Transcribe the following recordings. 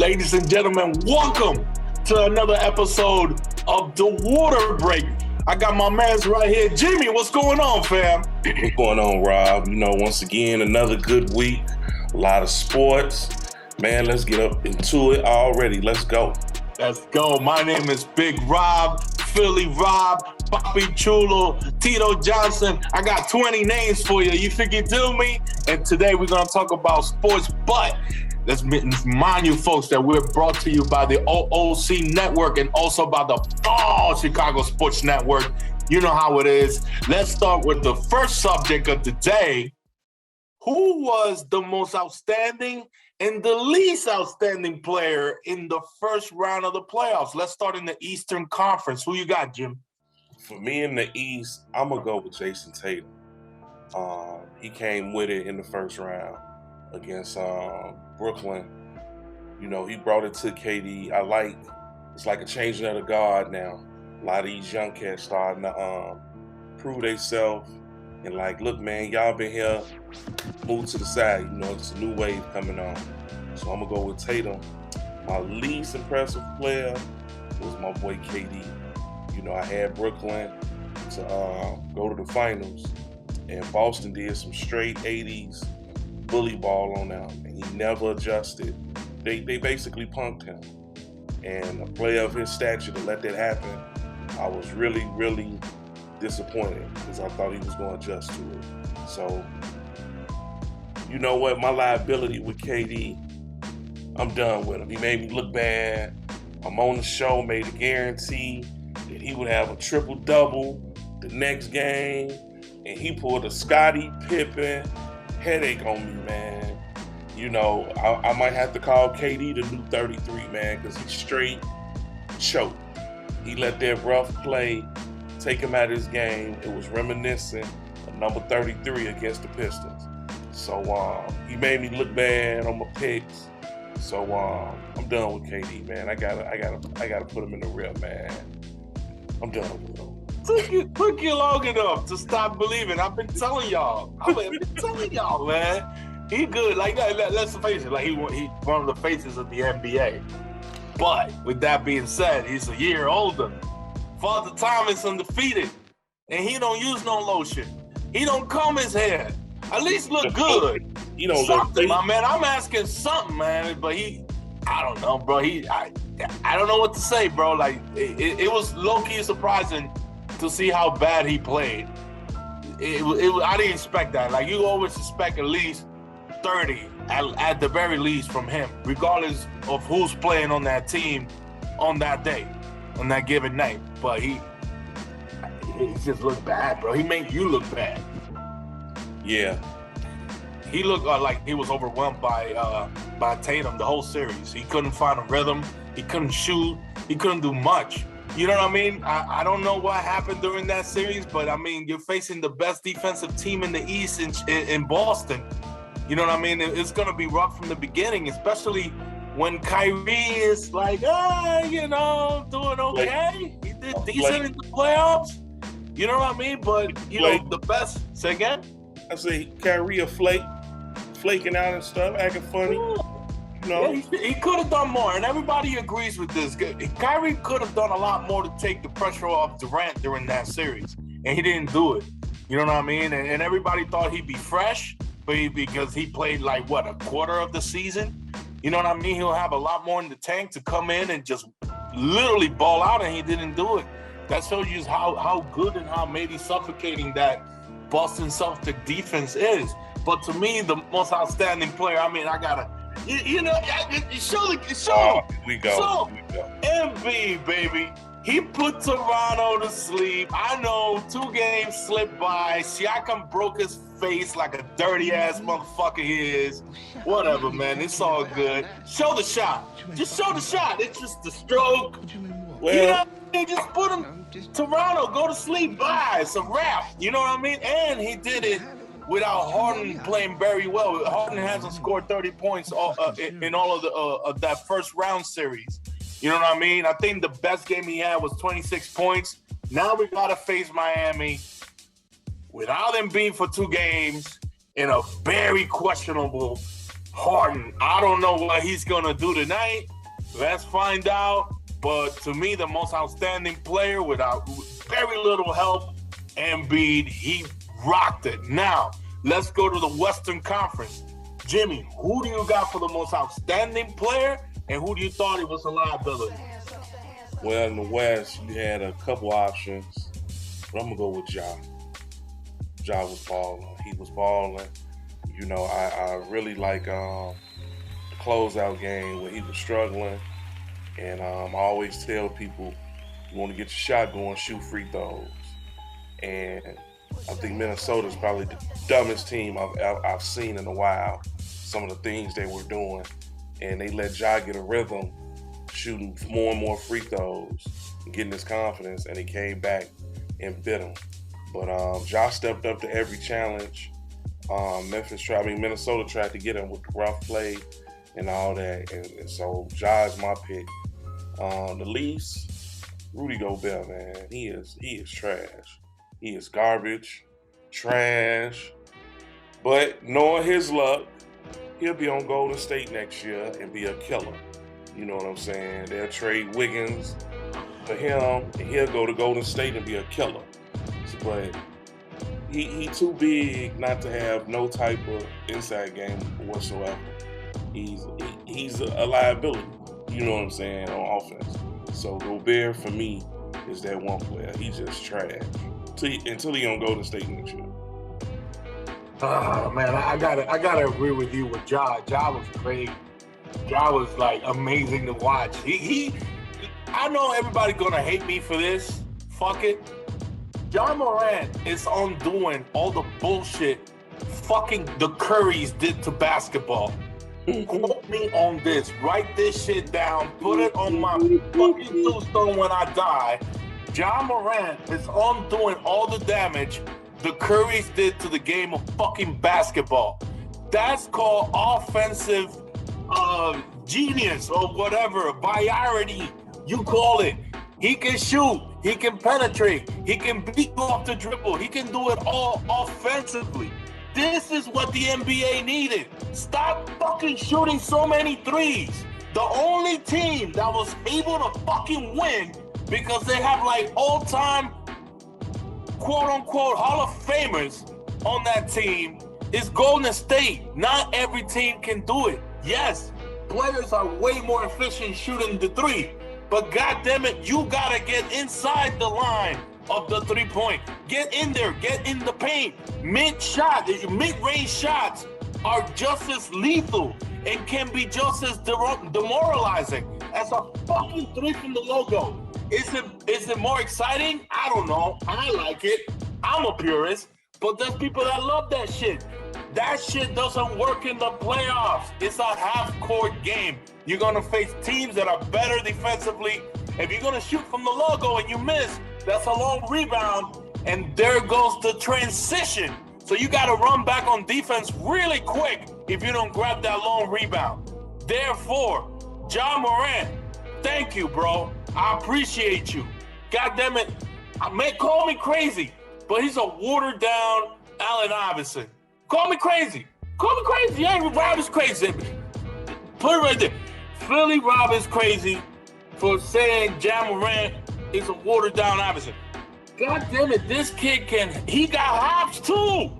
Ladies and gentlemen, welcome to another episode of the Waterbreak. I got my mans right here. Jimmy, what's going on, fam? What's going on, Rob? Once again, another good week. A lot of sports. Man, let's get up into it already. Let's go. Let's go. My name is Big Rob, Philly Rob, Papi Chulo, Tito Johnson. I got 20 names for you. You think you do me? And today we're going to talk about sports, but let's remind you folks that we're brought to you by the OGSC Network and also by the Chicago Sports Network. You know how it is. Let's start with the first subject of the day. Who was the most outstanding and the least outstanding player in the first round of the playoffs? Let's start in the Eastern Conference. Who you got, Jim? For me in the East, I'm going to go with Jason Tatum. He came with it in the first round against Brooklyn. He brought it to KD. It's like a changing of the guard now. A lot of these young cats starting to prove themselves and look, man, y'all been here, move to the side. It's a new wave coming on. So I'm going to go with Tatum. My least impressive player was my boy KD. I had Brooklyn to go to the finals, and Boston did some straight 80s bully ball on them, and he never adjusted. They basically punked him. And a player of his stature to let that happen, I was really, really disappointed because I thought he was going to adjust to it. So, you know what? My liability with KD, I'm done with him. He made me look bad. I'm on the show, made a guarantee that he would have a triple-double the next game, and he pulled a Scottie Pippen headache on me, man. I might have to call KD the new 33, man, because he straight choked. He let that rough play take him out of his game. It was reminiscent of number 33 against the Pistons. So he made me look bad on my picks. So I'm done with KD, man. I gotta put him in the rear, man. I'm done with him. Took you long enough to stop believing. I've been telling y'all. Man. He good. Let's face it. He one of the faces of the NBA. But with that being said, he's a year older. Father Time is undefeated, and he don't use no lotion. He don't comb his hair. At least look good. You don't something, my man. I'm asking something, man. But I don't know, bro. I don't know what to say, bro. It was low-key surprising to see how bad he played. I didn't expect that. You always expect at least 30 at the very least from him, regardless of who's playing on that team on that day, on that given night. But he just looked bad, bro. He made you look bad. Yeah. He looked like he was overwhelmed by Tatum the whole series. He couldn't find a rhythm. He couldn't shoot. He couldn't do much. You know what I mean? I don't know what happened during that series, but you're facing the best defensive team in the East in Boston. You know what I mean? It's going to be rough from the beginning, especially when Kyrie is doing okay. He did decent in the playoffs. You know what I mean? But, the best. Say again? I say Kyrie flaking out and stuff, acting funny. Yeah, he could have done more, and everybody agrees with this. Kyrie could have done a lot more to take the pressure off Durant during that series, and he didn't do it. You know what I mean? And everybody thought he'd be fresh, because he played a quarter of the season. You know what I mean? He'll have a lot more in the tank to come in and just literally ball out, and he didn't do it. That shows you how good and how maybe suffocating that Boston Celtics defense is. But to me, the most outstanding player, I gotta. Show. We go. Embiid, baby. He put Toronto to sleep. I know 2 games slipped by. Siakam broke his face like a dirty ass motherfucker he is. Whatever, man. It's all good. Show the shot. Just show the shot. It's just the stroke. He just put him. Toronto, go to sleep. Bye. It's a wrap. You know what I mean? And he did it without Harden playing very well. Harden hasn't scored 30 points in all of that first round series. You know what I mean? I think the best game he had was 26 points. Now we got to face Miami without him being for 2 games in a very questionable Harden. I don't know what he's going to do tonight. Let's find out. But to me, the most outstanding player with very little help, Embiid, he rocked it. Now, let's go to the Western Conference. Jimmy, who do you got for the most outstanding player, and who do you thought it was a liability? Well, in the West, you had a couple options, but I'm going to go with Ja. Ja was balling. He was balling. You know, I really like the closeout game when he was struggling. And I always tell people, you want to get your shot going, shoot free throws. And I think Minnesota's probably the dumbest team I've seen in a while. Some of the things they were doing. And they let Ja get a rhythm, shooting more and more free throws, and getting his confidence, and he came back and bit him. But Ja stepped up to every challenge. Minnesota tried to get him with the rough play and all that. And so Ja is my pick. The Leafs, Rudy Gobert, man, he is trash. He is garbage, trash. But knowing his luck, he'll be on Golden State next year and be a killer. You know what I'm saying? They'll trade Wiggins for him, and he'll go to Golden State and be a killer. But he too big not to have no type of inside game whatsoever. He's a liability. You know what I'm saying, on offense. So Gobert for me is that one player. He's just trash until he on Golden State next year. Man, I gotta agree with you with Ja. Ja was great. Ja was like amazing to watch. I know everybody gonna hate me for this. Fuck it. Ja Morant is undoing all the bullshit fucking the Currys did to basketball. Quote me on this. Write this shit down. Put it on my fucking tombstone when I die. Ja Morant is undoing all the damage the Currys did to the game of fucking basketball. That's called offensive genius or whatever, variety, you call it. He can shoot, he can penetrate, he can beat you off the dribble, he can do it all offensively. This is what the NBA needed. Stop fucking shooting so many threes. The only team that was able to fucking win because they have like all-time quote-unquote Hall of Famers on that team is Golden State. Not every team can do it. Yes, players are way more efficient shooting the three, but goddammit, you gotta get inside the line of the three-point. Get in there, get in the paint. Mid-range shots are just as lethal and can be just as demoralizing as a fucking three from the logo. Is it more exciting? I don't know. I like it. I'm a purist, but there's people that love that shit. That shit doesn't work in the playoffs. It's a half-court game. You're gonna face teams that are better defensively. If you're gonna shoot from the logo and you miss, that's a long rebound, and there goes the transition. So you gotta run back on defense really quick if you don't grab that long rebound. Therefore, Ja Morant, thank you, bro. I appreciate you. God damn it. Call me crazy, but he's a watered down Allen Iverson. Call me crazy. Call me crazy. Yeah, Rob is crazy. Put it right there. Philly Rob is crazy for saying Ja Morant is a watered down Iverson. God damn it, this kid he got hops too.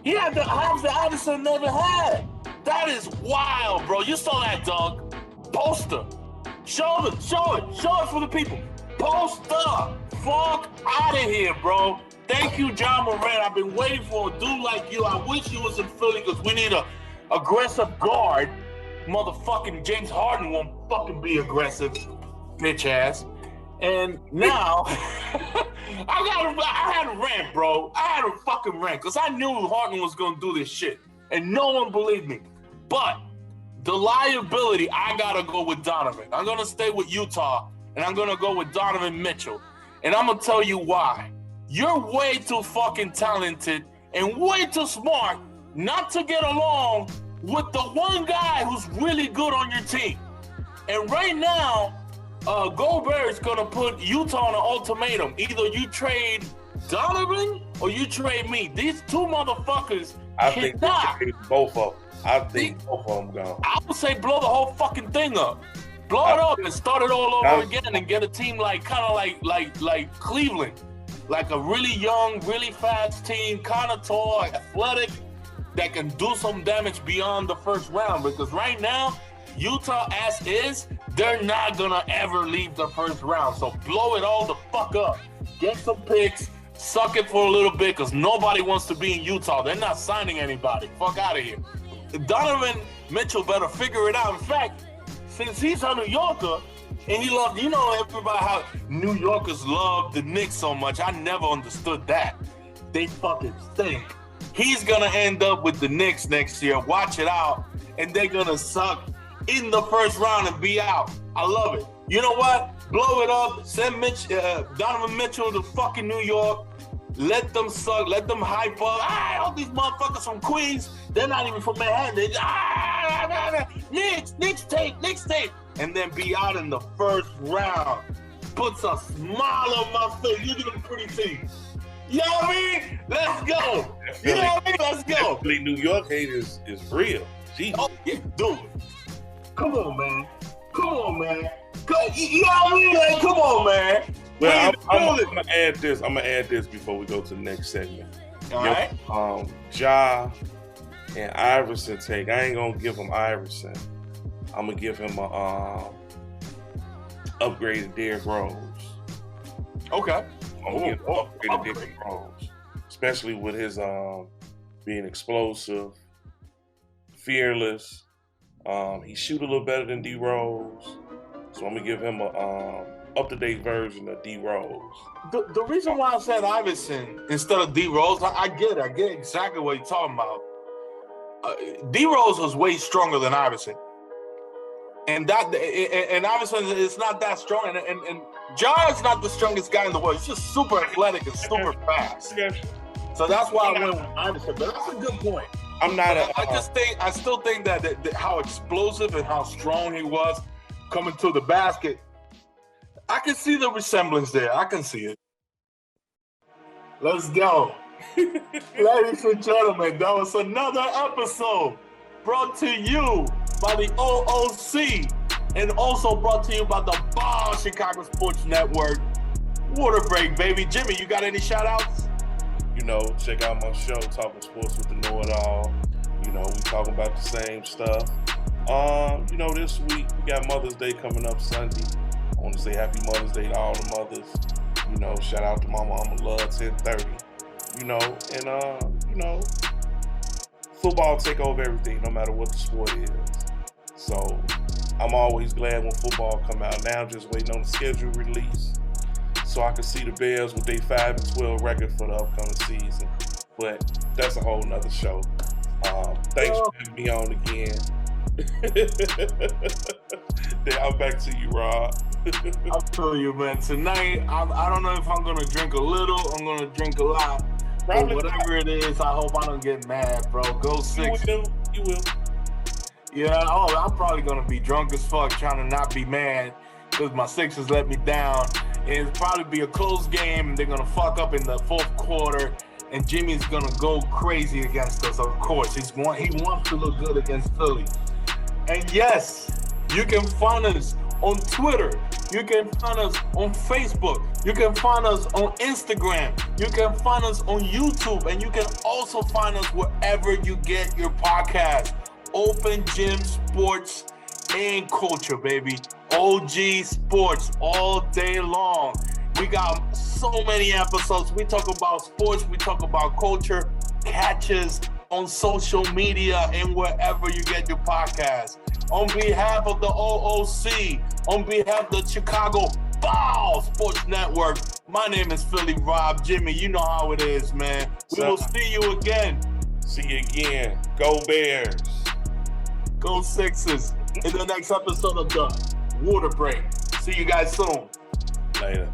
He had the hops that Iverson never had. That is wild, bro. You saw that, Doug. Poster. Show it for the people. Poster. Fuck out of here, bro. Thank you, Ja Morant. I've been waiting for a dude like you. I wish you was in Philly because we need a aggressive guard. Motherfucking James Harden won't fucking be aggressive, bitch ass. And now, I had a rant, bro. I had a fucking rant because I knew Harden was going to do this shit. And no one believed me. But the liability, I got to go with Donovan. I'm going to stay with Utah, and I'm going to go with Donovan Mitchell. And I'm going to tell you why. You're way too fucking talented and way too smart not to get along with the one guy who's really good on your team. And right now, Gobert is going to put Utah on an ultimatum. Either you trade Donovan or you trade me. These two motherfuckers I think both of them. I think both of them gone. I would say blow the whole fucking thing up. Blow it up and start it all over again and get a team like like Cleveland. Like a really young, really fast team, kind of tall, athletic, that can do some damage beyond the first round. Because right now, Utah as is, they're not gonna ever leave the first round. So blow it all the fuck up. Get some picks, suck it for a little bit, because nobody wants to be in Utah. They're not signing anybody. Fuck out of here. Donovan Mitchell better figure it out. In fact, since he's a New Yorker, and he loved, everybody how New Yorkers love the Knicks so much. I never understood that. They fucking stink. He's gonna end up with the Knicks next year. Watch it out. And they're gonna suck in the first round and be out. I love it. You know what? Blow it up. Send Donovan Mitchell to fucking New York. Let them suck. Let them hype up. All these motherfuckers from Queens, they're not even from Manhattan. They Knicks tape. And then be out in the first round. Puts a smile on my face. Look at them pretty teeth. You know what I mean? Let's go. You know what I mean? Let's go. New York hate is real. Jesus. Oh, yeah, dude. Come on, man. You know what I mean? Like, come on, man. Well, I'm gonna add this. I'm gonna add this before we go to the next segment. All right. Ja and Iverson take. I ain't gonna give him Iverson. I'm gonna give him a upgraded Derrick Rose. Okay. I'm gonna give him upgraded Derrick Rose, especially with his being explosive, fearless. He shoot a little better than D Rose, so I'm gonna give him a up-to-date version of D Rose. The reason why I said Iverson instead of D Rose, I get it. I get exactly what you're talking about. D Rose was way stronger than Iverson. And Iverson is not that strong, and Ja is not the strongest guy in the world. He's just super athletic and super fast. So that's why I went with Iverson. But that's a good point. I still think that how explosive and how strong he was coming to the basket. I can see the resemblance there. I can see it. Let's go. Ladies and gentlemen, that was another episode brought to you by the OOC and also brought to you by the Ball Chicago Sports Network. Waterbreak, baby. Jimmy, you got any shout outs? Check out my show, Talking Sports with the Know-It-All. We talking about the same stuff. This week we got Mother's Day coming up Sunday. I want to say Happy Mother's Day to all the mothers. Shout out to my mama, love 1030. Football take over everything, no matter what the sport is. So I'm always glad when football come out. Now I'm just waiting on the schedule release so I can see the Bears with their 5-12 record for the upcoming season. But that's a whole nother show. Thanks for having me on again. I'm back to you, Rob. I feel you, man. Tonight, I don't know if I'm going to drink a little, I'm going to drink a lot. Probably whatever it is, I hope I don't get mad, bro. Go Sixers. You will. Yeah, I'm probably going to be drunk as fuck trying to not be mad because my Sixers let me down. It'll probably be a close game, and they're going to fuck up in the fourth quarter, and Jimmy's going to go crazy against us, of course. He wants to look good against Philly. And yes, you can find us on Twitter. You can find us on Facebook. You can find us on Instagram. You can find us on YouTube. And you can also find us wherever you get your podcast. Open Gym Sports and Culture, baby. OG Sports all day long. We got so many episodes. We talk about sports. We talk about culture, catches on social media and wherever you get your podcast. On behalf of the OOC, on behalf of the Chicago Ball Sports Network, my name is Philly Rob. Jimmy, you know how it is, man. We will see you again. See you again. Go Bears. Go Sixers. In the next episode of the Waterbreak. See you guys soon. Later.